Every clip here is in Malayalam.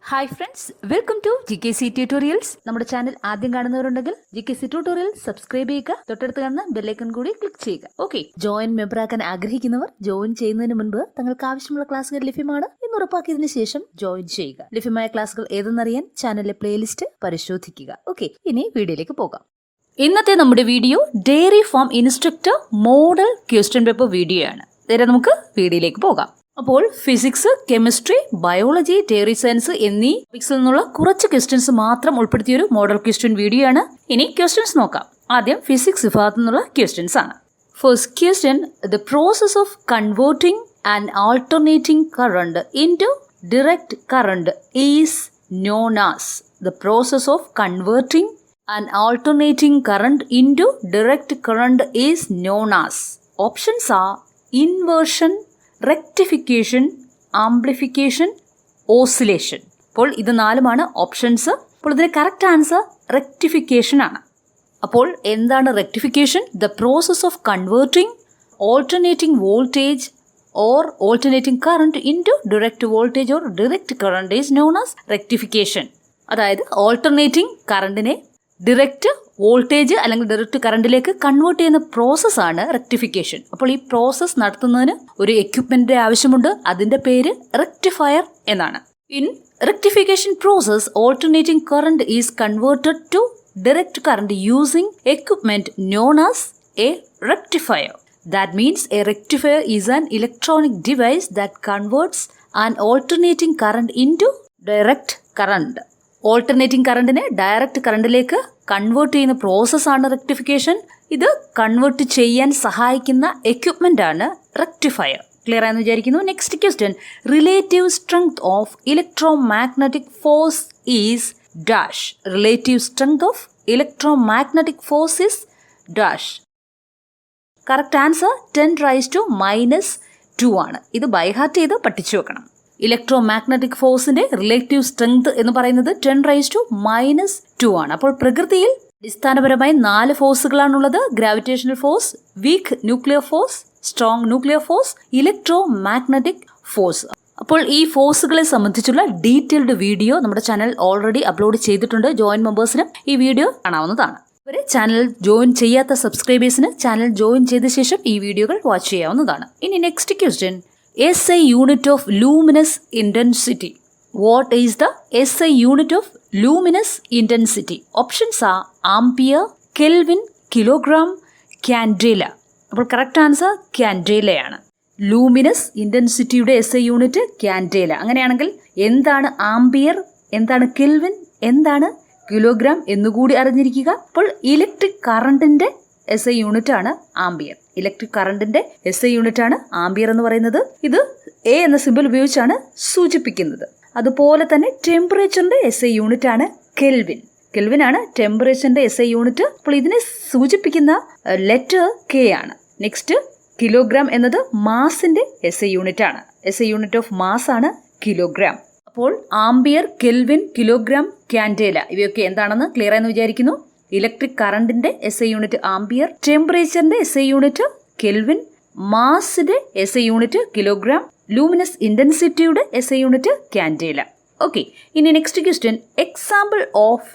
Hi friends, welcome to GKC tutorials. നമ്മുടെ ചാനൽ ആദ്യം കാണുന്നവരുണ്ടെങ്കിൽ GKC ട്യൂട്ടോറിയൽ സബ്സ്ക്രൈബ് ചെയ്യുക, തൊട്ടടുത്ത് കാണുന്ന ബെല്ലൈക്കൺ കൂടി ക്ലിക്ക് ചെയ്യുക. ഓക്കെ, ജോയിൻ മെമ്പർ ആക്കാൻ ആഗ്രഹിക്കുന്നവർ ജോയിൻ ചെയ്യുന്നതിന് മുൻപ് തങ്ങൾക്ക് ആവശ്യമുള്ള ക്ലാസുകൾ ലഭ്യമാണ് എന്ന് ഉറപ്പാക്കിയതിനു ശേഷം ജോയിൻ ചെയ്യുക. ലഭ്യമായ ക്ലാസുകൾ ഏതെന്നറിയാൻ ചാനലിലെ പ്ലേലിസ്റ്റ് പരിശോധിക്കുക. ഓക്കെ, ഇനി വീഡിയോയിലേക്ക് പോകാം. ഇന്നത്തെ നമ്മുടെ video dairy farm instructor model question paper video ആണ്. നേരെ നമുക്ക് വീഡിയോയിലേക്ക് പോകാം. അപ്പോൾ physics, chemistry, biology, dairy science എന്നീ ടോപ്പിക്സിൽ നിന്നുള്ള കുറച്ച് ക്വസ്റ്റ്യൻസ് മാത്രം ഉൾപ്പെടുത്തിയൊരു മോഡൽ ക്വസ്റ്റ്യൻ വീഡിയോ ആണ്. ഇനി ക്വസ്റ്റ്യൻസ് നോക്കാം. ആദ്യം ഫിസിക്സ് വിഭാഗത്തിൽ നിന്നുള്ള ക്വസ്റ്റ്യൻസ് ആണ്. First question, the process of converting and alternating current into direct current is known as. The process of converting and alternating current into direct current is known as. Options are inversion, rectification, amplification, oscillation. അപ്പോൾ ഇത് നാലുമാണ് ഓപ്ഷൻസ്. അപ്പോൾ ഇതിന് കറക്റ്റ് ആൻസർ റെക്ടിഫിക്കേഷൻ ആണ്. അപ്പോൾ എന്താണ് rectification? The process of converting alternating voltage or alternating current into direct voltage or direct current is known as rectification. അതായത് ഓൾട്ടർനേറ്റിംഗ് കറണ്ടിനെ ഡയറക്റ്റ് വോൾട്ടേജ് അല്ലെങ്കിൽ ഡയറക്റ്റ് കറണ്ടിലേക്ക് കൺവേർട്ട് ചെയ്യുന്ന പ്രോസസ്സാണ് റെക്ടിഫിക്കേഷൻ. അപ്പോൾ ഈ പ്രോസസ്സ് നടത്തുന്നതിന് ഒരു എക്യുപ്മെന്റിന്റെ ആവശ്യമുണ്ട്. അതിന്റെ പേര് റെക്ടിഫയർ എന്നാണ്. In rectification process alternating current is converted to direct current using equipment known as a rectifier. That means a rectifier is an electronic device that converts an alternating current into direct current. Alternating കറണ്ടിനെ ഡയറക്റ്റ് കറണ്ടിലേക്ക് കൺവേർട്ട് ചെയ്യുന്ന പ്രോസസ്സാണ് റെക്ടിഫിക്കേഷൻ. ഇത് കൺവേർട്ട് ചെയ്യാൻ സഹായിക്കുന്ന എക്യുപ്മെന്റ് ആണ് റെക്ടിഫയർ. ക്ലിയർ ആയെന്ന് വിചാരിക്കുന്നു. Next question, relative strength of electromagnetic force is dash. Relative strength of electromagnetic force is dash. Correct answer 10⁻⁻² ആണ്. ഇത് ബൈഹാർട്ട് ചെയ്ത് പഠിച്ചു വെക്കണം. ഇലക്ട്രോ മാഗ്നറ്റിക് ഫോഴ്സിന്റെ റിലേറ്റീവ് സ്ട്രെങ്ത് എന്ന് പറയുന്നത് 10⁻⁻² ആണ്. അപ്പോൾ പ്രകൃതിയിൽ അടിസ്ഥാനപരമായി 4 ഫോഴ്സുകളാണുള്ളത്. Gravitational force, weak nuclear force, strong nuclear force, electromagnetic force. അപ്പോൾ ഈ ഫോഴ്സുകളെ സംബന്ധിച്ചുള്ള ഡീറ്റെയിൽഡ് വീഡിയോ നമ്മുടെ ചാനൽ ഓൾറെഡി അപ്ലോഡ് ചെയ്തിട്ടുണ്ട്. ജോയിൻ മെമ്പേഴ്സിന് ഈ വീഡിയോ കാണാവുന്നതാണ്. ഇവരെ ചാനൽ ജോയിൻ ചെയ്യാത്ത സബ്സ്ക്രൈബേഴ്സിന് ചാനൽ ജോയിൻ ചെയ്ത ശേഷം ഈ വീഡിയോകൾ വാച്ച് ചെയ്യാവുന്നതാണ്. ഇനി next question, SI unit of luminous intensity. What is the SI unit of luminous intensity? Options are ampere, Kelvin, kilogram, candela. അപ്പോൾ കറക്റ്റ് ആൻസർ ക്യാൻഡേലയാണ്. ലൂമിനസ് ഇന്റൻസിറ്റിയുടെ SI യൂണിറ്റ് ക്യാൻഡേല. അങ്ങനെയാണെങ്കിൽ എന്താണ് ആംപിയർ, എന്താണ് കെൽവിൻ, എന്താണ് കിലോഗ്രാം എന്നുകൂടി അറിഞ്ഞിരിക്കുക. അപ്പോൾ ഇലക്ട്രിക് കറണ്ടിന്റെ SI യൂണിറ്റ് ആണ് ആംപിയർ. ഇലക്ട്രിക് കറണ്ടിന്റെ SI യൂണിറ്റ് ആണ് ആംപിയർ എന്ന് പറയുന്നത്. ഇത് A എന്ന സിമ്പിൾ ഉപയോഗിച്ചാണ് സൂചിപ്പിക്കുന്നത്. അതുപോലെ തന്നെ ടെമ്പറേച്ചറിന്റെ SI യൂണിറ്റ് ആണ് കെൽവിൻ. കെൽവിൻ ആണ് ടെമ്പറേച്ചറിന്റെ SI യൂണിറ്റ്. അപ്പോൾ ഇതിനെ സൂചിപ്പിക്കുന്ന ലെറ്റർ K ആണ്. നെക്സ്റ്റ്, കിലോഗ്രാം എന്നത് മാസിന്റെ SI യൂണിറ്റ് ആണ്. SI യൂണിറ്റ് ഓഫ് മാസ് ആണ് കിലോഗ്രാം. അപ്പോൾ ആംപിയർ, കെൽവിൻ, കിലോഗ്രാം, ക്യാൻഡേല ഇവയൊക്കെ എന്താണെന്ന് ക്ലിയർ ആയെന്ന് വിചാരിക്കുന്നു. ഇലക്ട്രിക് കറണ്ടിന്റെ SI യൂണിറ്റ് ആംപിയർ, ടെമ്പറേച്ചറിന്റെ SI യൂണിറ്റ് കെൽവിൻ, മാസിന്റെ SI യൂണിറ്റ് കിലോഗ്രാം, ലൂമിനസ് ഇന്റൻസിറ്റിയുടെ SI യൂണിറ്റ് ക്യാൻഡേല. ഓക്കെ, ഇനി next question, example of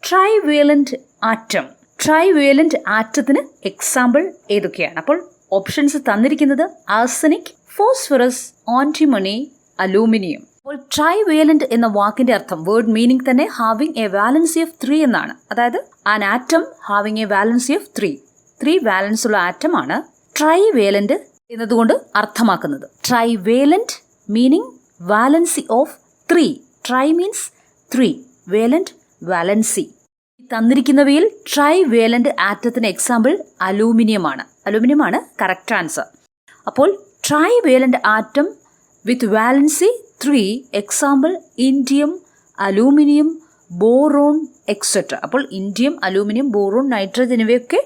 trivalent atom. ട്രൈവേലന്റ് ആറ്റത്തിന് എക്സാമ്പിൾ ഏതൊക്കെയാണ്? അപ്പോൾ ഓപ്ഷൻസ് തന്നിരിക്കുന്നത് ആർസനിക്, ഫോസ്ഫറസ്, ആന്റിമണി, അലൂമിനിയം. അപ്പോൾ ട്രൈവേലന്റ് എന്ന വാക്കിന്റെ അർത്ഥം, വേർഡ് മീനിങ് തന്നെ ഹാവിംഗ് എ വാലൻസി ഓഫ് 3 എന്നാണ്. അതായത് an atom having a valency of 3 valence ഉള്ള ആറ്റം ആണ് ട്രൈവേലന്റ് എന്നതുകൊണ്ട് അർത്ഥമാക്കുന്നത്. Trivalent meaning valency of 3. Tri means 3, valent valency. തന്നിരിക്കുന്നവയിൽ ട്രൈവേലന്റ് ആറ്റത്തിന് എക്സാമ്പിൾ അലൂമിനിയം ആണ് കറക്റ്റ് ആൻസർ. അപ്പോൾ trivalent atom with valency 3, example indium, aluminium, boron etcetera. അപ്പോൾ ഇൻഡിയം, അലൂമിനിയം, ബോറോൺ, നൈട്രജൻ ഇവയൊക്കെ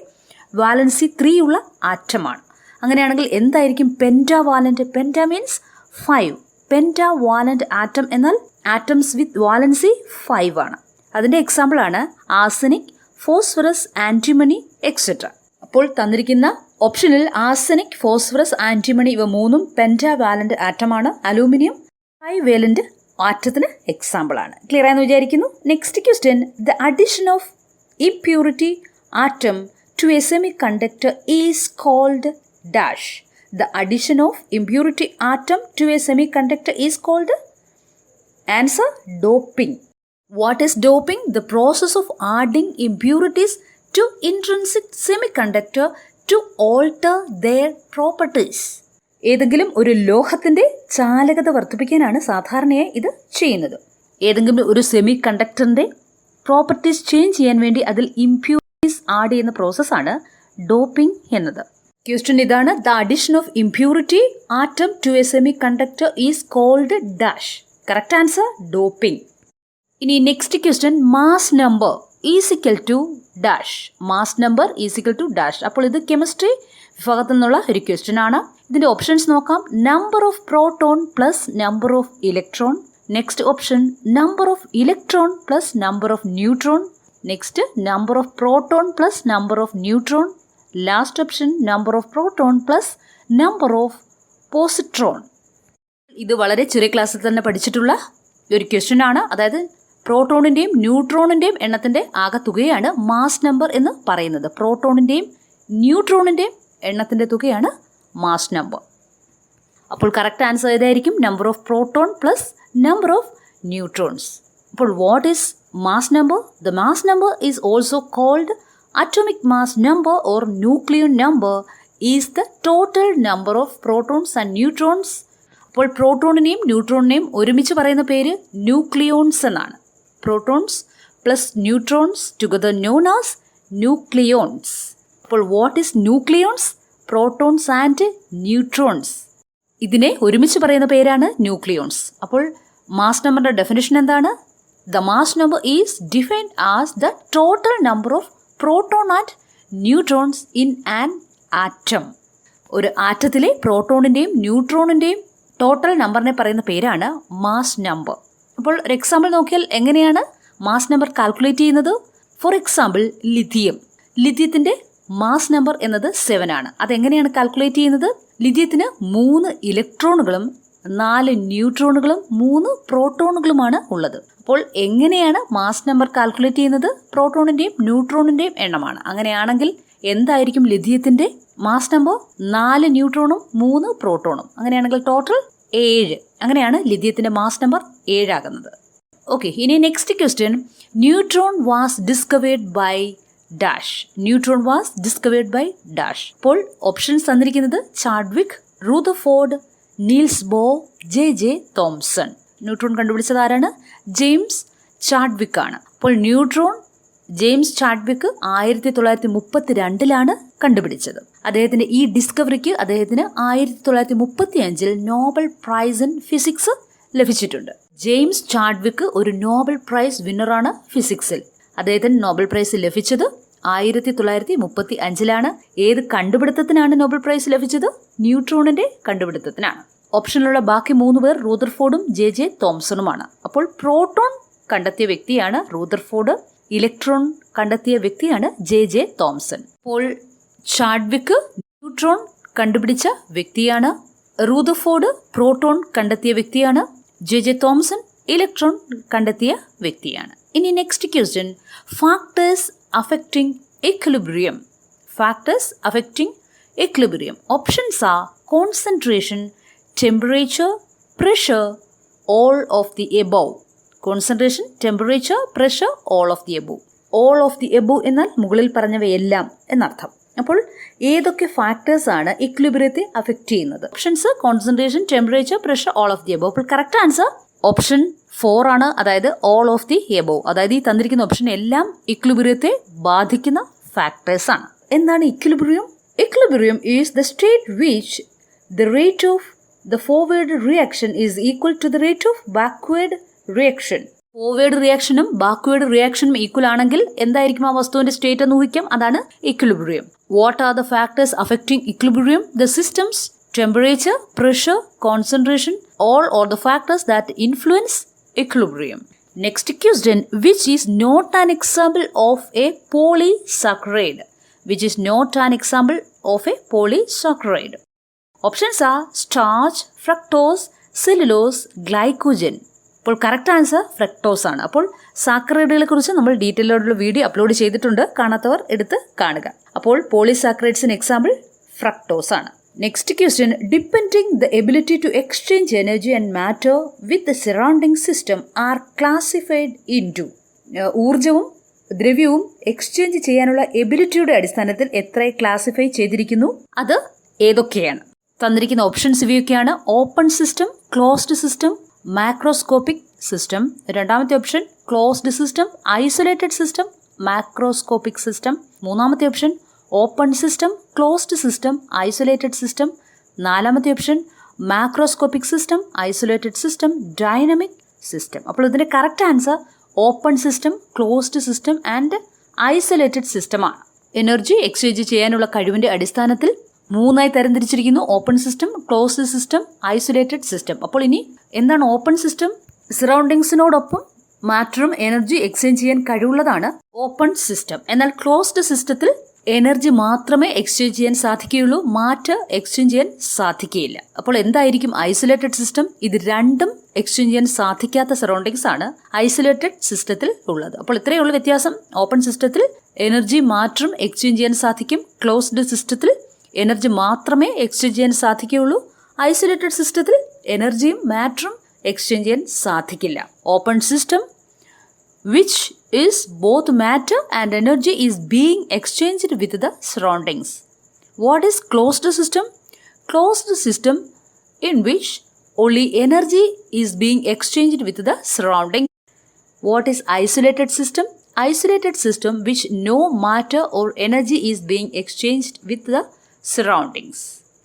വാലൻസി 3 ഉള്ള ആറ്റമാണ്. അങ്ങനെയാണെങ്കിൽ എന്തായിരിക്കും pentavalent? Penta means 5. Pentavalent atom എന്നാൽ ആറ്റംസ് വിത്ത് വാലൻസി 5 ആണ്. അതിൻ്റെ എക്സാമ്പിൾ ആണ് ആർസനിക്, ഫോസ്ഫറസ്, ആന്റിമണി എക്സെട്ര. അപ്പോൾ തന്നിരിക്കുന്ന ഓപ്ഷനിൽ ആർസനിക്, ഫോസ്ഫറസ്, ആന്റിമണി ഇവ 3 പെൻറ്റാവാലന്റ് ആറ്റമാണ്. അലൂമിനിയം ട്രൈവേലന്റ് ആറ്റത്തിന് എക്സാമ്പിളാണ്. ക്ലിയർ ആയെന്ന് വിചാരിക്കുന്നു. Next question, the addition of impurity atom to a semiconductor is called dash. The addition of impurity atom to a semiconductor is called answer doping. What is doping? The process of adding impurities to intrinsic semiconductor to alter their properties. ഏതെങ്കിലും ഒരു ലോഹത്തിൻ്റെ ചാലകത വർദ്ധിപ്പിക്കാനാണ് സാധാരണയായി ഇത് ചെയ്യുന്നത്. ഏതെങ്കിലും ഒരു സെമി കണ്ടക്ടറിൻ്റെ പ്രോപ്പർട്ടീസ് ചേഞ്ച് ചെയ്യാൻ വേണ്ടി അതിൽ ഇംപ്യൂരിറ്റീസ് ആഡ് ചെയ്യുന്ന പ്രോസസ്സാണ് ഡോപ്പിംഗ് എന്നത്. ക്വസ്റ്റ്യൻ ഇതാണ്, the addition of impurity atom to a semiconductor is called dash. Correct answer doping. ഇനി next question, mass number is equal to dash. Mass number is equal to dash. അപ്പോൾ ഇത് കെമിസ്ട്രി വിഭാഗത്തിൽ നിന്നുള്ള ഒരു ക്വസ്റ്റ്യൻ ആണ്. ഇതിൻ്റെ ഓപ്ഷൻസ് നോക്കാം. Number of proton plus number of electron. Next option, number of electron plus number of neutron. Next, number of proton plus number of neutron. Last option, number of proton plus number of positron. ഇത് വളരെ ചെറിയ ക്ലാസ്സിൽ തന്നെ പഠിച്ചിട്ടുള്ള ഒരു ക്വസ്റ്റ്യൻ ആണ്. അതായത് പ്രോട്ടോണിൻ്റെയും ന്യൂട്രോണിൻ്റെയും എണ്ണത്തിൻ്റെ ആകെത്തുകയാണ് മാസ് നമ്പർ എന്ന് പറയുന്നത്. പ്രോട്ടോണിൻ്റെയും ന്യൂട്രോണിൻ്റെയും എണ്ണത്തിൻ്റെ തുകയാണ് മാസ് നമ്പർ. അപ്പോൾ കറക്റ്റ് ആൻസർ ഏതായിരിക്കും? Number of proton plus number of neutrons. അപ്പോൾ what is mass number? The mass number is also called atomic mass number or nuclear number is the total number of protons and neutrons. അപ്പോൾ പ്രോട്ടോണിനെയും ന്യൂട്രോണിനെയും ഒരുമിച്ച് പറയുന്ന പേര് ന്യൂക്ലിയോൺസ് എന്നാണ്. Protons plus neutrons together known as nucleons. അപ്പോൾ what is nucleons? Protons and neutrons. ഇതിനെ ഒരുമിച്ച് പറയുന്ന പേരാണ് ന്യൂക്ലിയോൺസ്. അപ്പോൾ മാസ് നമ്പറിൻ്റെ ഡെഫിനിഷൻ എന്താണ്? The mass number is defined as the total number of proton and neutrons in an atom. ഒരു ആറ്റത്തിലെ പ്രോട്ടോണിൻ്റെയും ന്യൂട്രോണിൻ്റെയും ടോട്ടൽ നമ്പറിനെ പറയുന്ന പേരാണ് മാസ് നമ്പർ. അപ്പോൾ ഒരു എക്സാമ്പിൾ നോക്കിയാൽ എങ്ങനെയാണ് മാസ് നമ്പർ കാൽക്കുലേറ്റ് ചെയ്യുന്നത്? ഫോർ എക്സാമ്പിൾ, ലിഥിയത്തിൻ്റെ മാസ് നമ്പർ എന്നത് 7 ആണ്. അതെങ്ങനെയാണ് കാൽക്കുലേറ്റ് ചെയ്യുന്നത്? ലിഥിയത്തിന് 3 ഇലക്ട്രോണുകളും 4 ന്യൂട്രോണുകളും 3 പ്രോട്ടോണുകളുമാണ് ഉള്ളത്. അപ്പോൾ എങ്ങനെയാണ് മാസ് നമ്പർ കാൽക്കുലേറ്റ് ചെയ്യുന്നത്? പ്രോട്ടോണിൻ്റെയും ന്യൂട്രോണിൻ്റെയും എണ്ണമാണ്. അങ്ങനെയാണെങ്കിൽ എന്തായിരിക്കും ലിഥിയത്തിൻ്റെ മാസ് നമ്പർ? 4 ന്യൂട്രോണും 3 പ്രോട്ടോണും. അങ്ങനെയാണെങ്കിൽ ടോട്ടൽ 7. അങ്ങനെയാണ് ലിഥിയത്തിൻ്റെ മാസ് നമ്പർ 7 ആകുന്നത്. ഓക്കെ, ഇനി next question, neutron was discovered by dash. Neutron was discovered by dash. അപ്പോൾ ഓപ്ഷൻസ് തന്നിരിക്കുന്നത് Chadwick, Rutherford, Niels Bohr, J Thomson. ന്യൂട്രോൺ കണ്ടുപിടിച്ചത് ആരാണ്? ജെയിംസ് ചാഡ്വിക് ആണ്. അപ്പോൾ ന്യൂട്രോൺ ജെയിംസ് ചാഡ്വിക് 1932 കണ്ടുപിടിച്ചത്. അദ്ദേഹത്തിൻ്റെ ഈ ഡിസ്കവറിക്ക് അദ്ദേഹത്തിന് 1935 നോബൽ പ്രൈസ് ഇൻ ഫിസിക്സ് ലഭിച്ചിട്ടുണ്ട്. ജെയിംസ് ചാഡ്വിക് ഒരു നോബൽ പ്രൈസ് വിന്നറാണ് ഫിസിക്സിൽ. അദ്ദേഹത്തിന് നോബൽ പ്രൈസ് ലഭിച്ചത് 1935. ഏത് കണ്ടുപിടുത്തത്തിനാണ് നോബൽ പ്രൈസ് ലഭിച്ചത്? ന്യൂട്രോണിന്റെ കണ്ടുപിടുത്തത്തിനാണ്. ഓപ്ഷനിലുള്ള ബാക്കി 3 പേർ റൂദർഫോർഡും ജെ തോംസണുമാണ്. അപ്പോൾ പ്രോട്ടോൺ കണ്ടെത്തിയ വ്യക്തിയാണ് റൂദർഫോർഡ്, ഇലക്ട്രോൺ കണ്ടെത്തിയ വ്യക്തിയാണ് ജെ തോംസൺ. അപ്പോൾ ചാഡ്വിക് ന്യൂട്രോൺ കണ്ടുപിടിച്ച വ്യക്തിയാണ്, റൂദർഫോർഡ് പ്രോട്ടോൺ കണ്ടെത്തിയ വ്യക്തിയാണ്, ജെ തോംസൺ ഇലക്ട്രോൺ കണ്ടെത്തിയ വ്യക്തിയാണ്. ഇനി next question, factors affecting equilibrium. Factors affecting equilibrium. Options are concentration, temperature, pressure, all of the above. Concentration, temperature, pressure, all of the above. All of the above എന്നാൽ മുകളിൽ പറഞ്ഞവയെല്ലാം എന്നർത്ഥം. അപ്പോൾ ഏതൊക്കെ ഫാക്ടേഴ്സ് ആണ് ഇക്വിലിബ്രിയത്തെ അഫക്റ്റ് ചെയ്യുന്നത്? Options concentration, temperature, pressure, all of the above. അപ്പോൾ കറക്റ്റ് ആൻസർ ഓപ്ഷൻ 4 ആണ്. അതായത് ഓൾ ഓഫ് ദി എബോവ്. അതായത് ഈ തന്നിരിക്കുന്ന ഓപ്ഷൻ എല്ലാം ഇക്വിലിബ്രിയത്തെ ബാധിക്കുന്ന ഫാക്ടേഴ്സ് ആണ്. എന്താണ് equilibrium? Equilibrium is the state which the rate of the forward reaction is equal to the rate of backward reaction. Forward റിയാക്ഷനും ബാക്ക്വേർഡ് റിയാക്ഷനും ഈക്വൽ ആണെങ്കിൽ എന്തായിരിക്കും ആ വസ്തുവിന്റെ സ്റ്റേറ്റ് എന്ന് ഊഹിക്കാം. അതാണ് equilibrium. What are the factors affecting equilibrium? The systems, temperature, pressure, concentration, all are the factors that influence equilibrium. Next question, which is not an example of a polysaccharide? Which is not an example of a polysaccharide? Options are starch, fructose, cellulose, glycogen. അപ്പോൾ കറക്റ്റ് ആൻസർ ഫ്രക്ടോസ് ആണ്. അപ്പോൾ സാക്കറൈഡുകളെ കുറിച്ച് നമ്മൾ ഡീറ്റെയിൽ ആയിട്ടുള്ള വീഡിയോ അപ്ലോഡ് ചെയ്തിട്ടുണ്ട്, കാണാത്തവർ എടുത്ത് കാണുക. അപ്പോൾ പോളിസാക്കറൈഡ്സിന് എക്സാമ്പിൾ ഫ്രക്ടോസ് ആണ്. Next question, depending the ability to exchange energy and matter with the surrounding system are classified in two. ഊർജവും ദ്രവ്യവും എക്സ്ചേഞ്ച് ചെയ്യാനുള്ള എബിലിറ്റിയുടെ അടിസ്ഥാനത്തിൽ എത്ര ക്ലാസിഫൈ ചെയ്തിരിക്കുന്നു, അത് ഏതൊക്കെയാണ്? തന്നിരിക്കുന്ന ഓപ്ഷൻസ് ഇവയൊക്കെയാണ്. Open system, closed system, macroscopic system. രണ്ടാമത്തെ option closed system, isolated system, macroscopic system. മൂന്നാമത്തെ option open system, closed system, isolated system. നാലാമത്തെ option macroscopic system, isolated system, dynamic system. അപ്പോൾ ഇതിൻ്റെ correct answer open system, closed system and isolated സിസ്റ്റമാണ്. എനർജി എക്സ്ചേഞ്ച് ചെയ്യാനുള്ള കഴിവിൻ്റെ അടിസ്ഥാനത്തിൽ 3 തരംതിരിച്ചിരിക്കുന്നു: open system, closed system, isolated system. അപ്പോൾ ഇനി എന്താണ് ഓപ്പൺ സിസ്റ്റം? സറൗണ്ടിങ്സിനോടൊപ്പം മാറ്ററും എനർജി എക്സ്ചേഞ്ച് ചെയ്യാൻ കഴിവുള്ളതാണ് ഓപ്പൺ സിസ്റ്റം. എന്നാൽ ക്ലോസ്ഡ് സിസ്റ്റത്തിൽ എനർജി മാത്രമേ എക്സ്ചേഞ്ച് ചെയ്യാൻ സാധിക്കുകയുള്ളൂ, മാറ്റർ എക്സ്ചേഞ്ച് ചെയ്യാൻ സാധിക്കുകയില്ല. അപ്പോൾ എന്തായിരിക്കും ഐസൊലേറ്റഡ് സിസ്റ്റം? ഇത് രണ്ടും എക്സ്ചേഞ്ച് ചെയ്യാൻ സാധിക്കാത്ത സറൗണ്ടിങ്സ് ആണ് ഐസൊലേറ്റഡ് സിസ്റ്റത്തിൽ ഉള്ളത്. അപ്പോൾ ഇത്രയേ ഉള്ളൂ വ്യത്യാസം. ഓപ്പൺ സിസ്റ്റത്തിൽ എനർജി മാറ്ററും എക്സ്ചേഞ്ച് ചെയ്യാൻ സാധിക്കും, ക്ലോസ്ഡ് സിസ്റ്റത്തിൽ എനർജി മാത്രമേ എക്സ്ചേഞ്ച് ചെയ്യാൻ സാധിക്കുകയുള്ളൂ, ഐസൊലേറ്റഡ് സിസ്റ്റത്തിൽ എനർജിയും മാറ്ററും എക്സ്ചേഞ്ച് ചെയ്യാൻ സാധിക്കില്ല. Open system which is both matter and energy is being exchanged with the surroundings. What is closed system? Closed system in which only energy is being exchanged with the surrounding. What is isolated system? Isolated system which no matter or energy is being exchanged with the surroundings.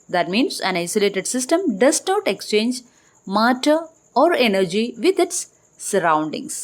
That means an isolated system does not exchange matter or energy with its surroundings.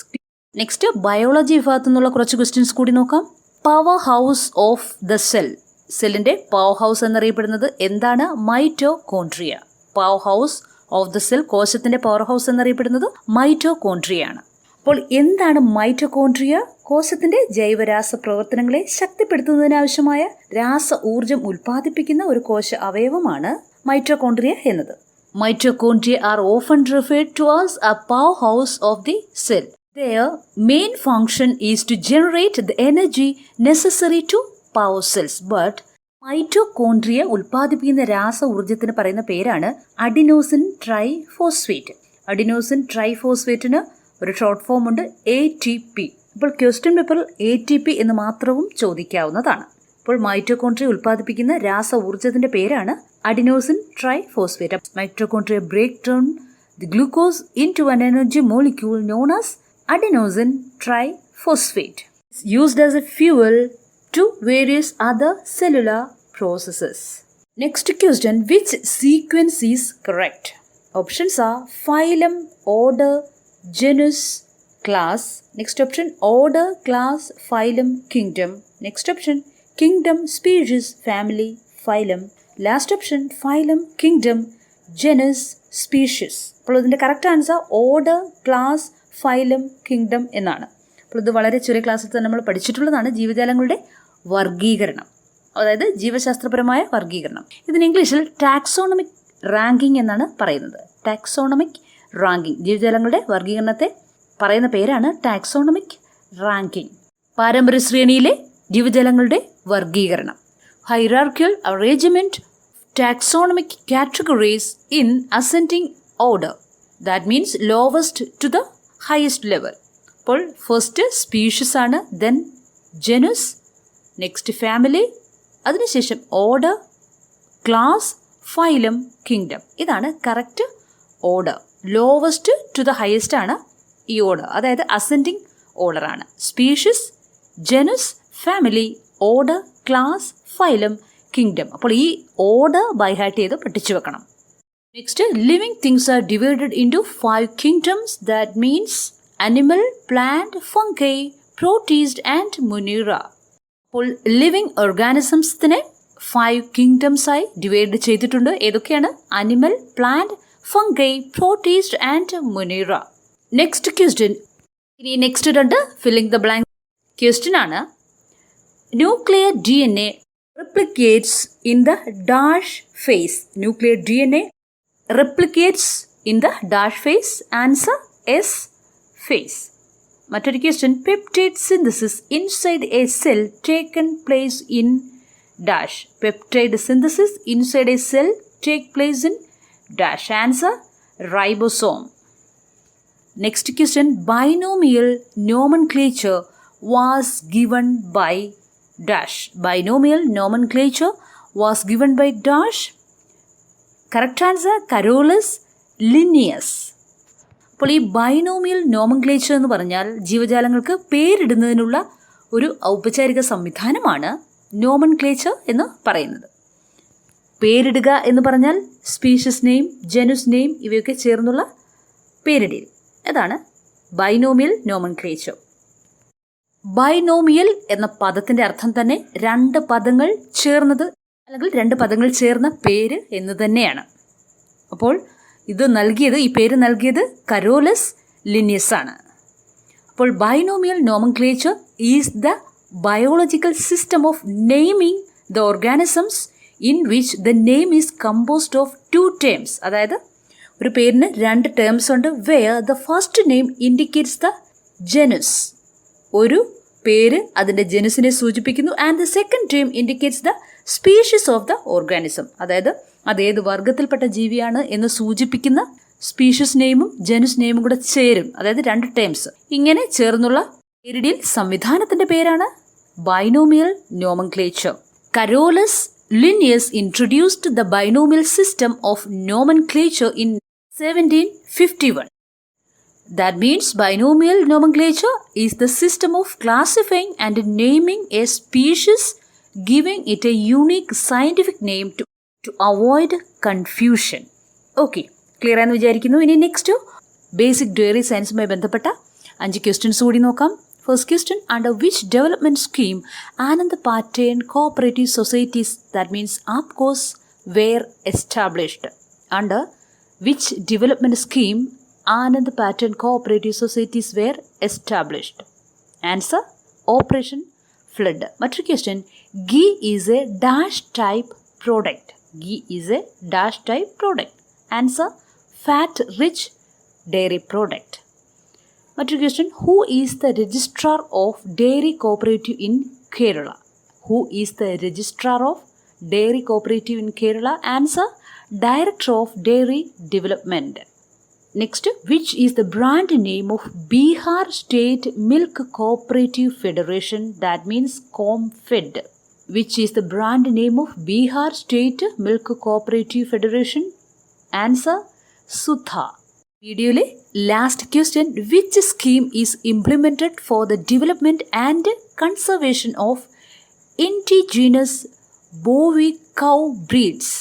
Next biology വിഭാഗത്തു നിന്നുള്ള കുറച്ച് ക്വസ്റ്റ്യൻസ് കൂടി നോക്കാം. Powerhouse of the cell. സെല്ലിൻ്റെ പവർ ഹൗസ് എന്നറിയപ്പെടുന്നത് എന്താണ്? Mitochondria. Powerhouse of the cell, കോശത്തിൻ്റെ പവർ ഹൗസ് എന്നറിയപ്പെടുന്നത് മൈറ്റോകോൺട്രിയ ആണ്. അപ്പോൾ എന്താണ് മൈറ്റോകോൺട്രിയ? കോശത്തിൻ്റെ ജൈവരാസ പ്രവർത്തനങ്ങളെ ശക്തിപ്പെടുത്തുന്നതിനാവശ്യമായ രാസ ഊർജം ഉൽപ്പാദിപ്പിക്കുന്ന ഒരു കോശ അവയവമാണ് മൈറ്റോകോൺട്രിയ എന്നത്. Mitochondria are often referred to as a powerhouse of the cell. Their main function is to generate the energy necessary to power cells. But mitochondria ഉൽപ്പാദിപ്പിക്കുന്ന രാസ ഊർജത്തിന് പറയുന്ന പേരാണ് അഡിനോസിൻ ട്രൈഫോസ്ഫേറ്റ്. അഡിനോസിൻ ട്രൈഫോസ്ഫേറ്റിന് ഒരു ഷോർട്ട് ഫോം ഉണ്ട്, ATP. ഇപ്പോൾ ക്വസ്റ്റ്യൻ പേപ്പറിൽ ATP എന്ന് മാത്രവും ചോദിക്കാവുന്നതാണ്. ഇപ്പോൾ മൈറ്റോകോൺട്രിയ ഉൽപ്പാദിപ്പിക്കുന്ന രാസ ഊർജത്തിന്റെ പേരാണ് adenosine triphosphate. Mitochondria break down the glucose into an energy molecule known as adenosine triphosphate. It's used as a fuel to various other cellular processes. Next question, which sequence is correct? Options are phylum, order, genus, class. Next option, order, class, phylum, kingdom. Next option, kingdom, species, family, phylum. Last option, phylum, kingdom, genus, species. അപ്പോൾ ഇതിൻ്റെ correct answer order, class, phylum, kingdom എന്നാണ്. അപ്പോൾ ഇത് വളരെ ചെറിയ ക്ലാസ്സിൽ തന്നെ നമ്മൾ പഠിച്ചിട്ടുള്ളതാണ്. ജീവജാലങ്ങളുടെ വർഗീകരണം, അതായത് ജീവശാസ്ത്രപരമായ വർഗീകരണം. ഇതിന് ഇംഗ്ലീഷിൽ ടാക്സോണമിക് റാങ്കിങ് എന്നാണ് പറയുന്നത്. ടാക്സോണമിക് റാങ്കിങ്, ജീവജാലങ്ങളുടെ വർഗീകരണത്തെ പറയുന്ന പേരാണ് ടാക്സോണമിക് റാങ്കിങ്. പാരമ്പര്യ ശ്രേണിയിലെ ജീവജാലങ്ങളുടെ വർഗീകരണം. Hierarchical arrangement taxonomic categories in ascending order. That means lowest to the highest level. അപ്പോൾ ഫസ്റ്റ് സ്പീഷീസ് ആണ്, ദെൻ ജനുസ്, നെക്സ്റ്റ് ഫാമിലി, അതിനുശേഷം ഓർഡർ, ക്ലാസ്, ഫൈലം, കിങ്ഡം. ഇതാണ് correct order. Lowest to the highest ആണ് ഈ ഓർഡർ, അതായത് അസെൻഡിങ് ഓർഡർ ആണ്. സ്പീഷീസ്, ജനുസ്, family, order, class, phylum, kingdom. അപ്പോൾ ഈ ഓർഡർ ബൈ ഹാർട്ട് ചെയ്ത് പഠിച്ചു വെക്കണം. Next, living things are divided into 5 kingdoms. That means animal, plant, fungi, protist and monera. അപ്പോൾ ലിവിങ് ഓർഗാനിസംസിനെ 5 കിങ്ഡംസ് ആയി ഡിവൈഡ് ചെയ്തിട്ടുണ്ട്. ഏതൊക്കെയാണ്? Animal, plant, fungi, protist and monera. Next question. ഇനി നെക്സ്റ്റ് രണ്ട് ഫില്ലിംഗ് ദ ബ്ലാങ്ക് ക്വസ്റ്റ്യൻ ആണ്. Nuclear DNA replicates in the dash phase. Nuclear DNA replicates in the dash phase. Answer S phase. മറ്റൊരു question, peptide synthesis inside a cell taken place in dash. Peptide synthesis inside a cell take place in dash. Answer ribosome. Next question, binomial nomenclature was given by dash. Binomial nomenclature was given by dash. Correct answer Carolus Linnaeus. അപ്പോൾ ഈ ബൈനോമിയൽ നോമൻക്ലേച്ചർ എന്ന് പറഞ്ഞാൽ ജീവജാലങ്ങൾക്ക് പേരിടുന്നതിനുള്ള ഒരു ഔപചാരിക സംവിധാനമാണ് നോമൻക്ലേച്ചർ എന്ന് പറയുന്നത്. പേരിടുക എന്ന് പറഞ്ഞാൽ സ്പീഷീസ് നെയിം, ജനുസ് നെയിം ഇവയൊക്കെ ചേർന്നുള്ള പേരിടൽ. അതാണ് ബൈനോമിയൽ നോമൻക്ലേച്ചർ. ബൈനോമിയൽ എന്ന പദത്തിൻ്റെ അർത്ഥം തന്നെ രണ്ട് പദങ്ങൾ ചേർന്നത് അല്ലെങ്കിൽ രണ്ട് പദങ്ങൾ ചേർന്ന പേര് എന്ന് തന്നെയാണ്. അപ്പോൾ ഈ പേര് നൽകിയത് കരോളസ് ലിനിയസ് ആണ്. അപ്പോൾ binomial nomenclature is the biological system of naming the organisms in which the name is composed of 2 terms. അതായത് ഒരു പേരിന് 2 terms ഉണ്ട്. Where the first name indicates the ജനുസ്. ഒരു പേര് അതിൻ്റെ ജനുസിനെ സൂചിപ്പിക്കുന്നു. And the second term indicates the species of the organism. അതായത് അതേത് വർഗത്തിൽപ്പെട്ട ജീവിയാണ് എന്ന് സൂചിപ്പിക്കുന്ന സ്പീഷീസ് നെയിമും ജനുസ് നെയിമും കൂടെ ചേരും. അതായത് 2 terms ഇങ്ങനെ ചേർന്നുള്ള പേരിടൽ സംവിധാനത്തിൻ്റെ പേരാണ് binomial nomenclature. Carolus ലിനിയസ് introduced the binomial system of nomenclature in 1751. That means binomial nomenclature is the system of classifying and naming a species, giving it a unique scientific name to avoid confusion. Okay, clear ആണെന്ന് വിചാരിക്കുന്നു. ഇനി നെക്സ്റ്റ് ബേസിക് ഡയറി സയൻസുമായി ബന്ധപ്പെട്ട 5 ക്വസ്റ്റ്യൻസ് കൂടി നോക്കാം. First question, under which development scheme Anand Pattern Cooperative Societies, that means APCOs, were established? Under which development scheme Anand Pattern Cooperative Societies were established? Answer, Operation Flood. Another question, ghee is a dash type product. Ghee is a dash type product. Answer, fat rich dairy product. Another question, who is the registrar of dairy cooperative in Kerala? Who is the registrar of dairy cooperative in Kerala? Answer, director of dairy development. Next, which is the brand name of Bihar State Milk Cooperative Federation? That means COMFED. Which is the brand name of Bihar State Milk Cooperative Federation? Answer, Sudha. വീഡിയോയിലെ last question, which scheme is implemented for the development and conservation of indigenous bovine cow breeds?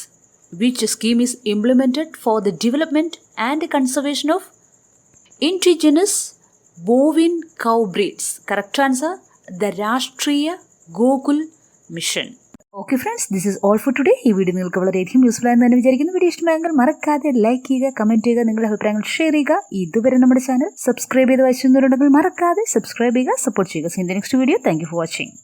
Which scheme is implemented for the development and conservation of indigenous bovine cow breeds? Correct answer, the Rashtriya Gokul mission. Okay friends, this is all for today. ഈ വീഡിയോ നിങ്ങൾക്ക് വളരെയധികം യൂസ്ഫുൾ ആയെന്ന് തന്നെ വിചാരിക്കുന്നു. വീഡിയോ ഇഷ്ടമായെങ്കിൽ മറക്കാതെ ലൈക്ക് ചെയ്യുക, കമൻറ്റ് ചെയ്യുക, നിങ്ങളുടെ അഭിപ്രായങ്ങൾ ഷെയർ ചെയ്യുക. ഇതുവരെ നമ്മുടെ ചാനൽ സബ്സ്ക്രൈബ് ചെയ്ത് വായിച്ചിരുന്നവരുണ്ടെങ്കിൽ മറക്കാതെ സബ്സ്ക്രൈബ് ചെയ്യുക, സപ്പോർട്ട് ചെയ്യുക. Seen the next video. Thank you for watching.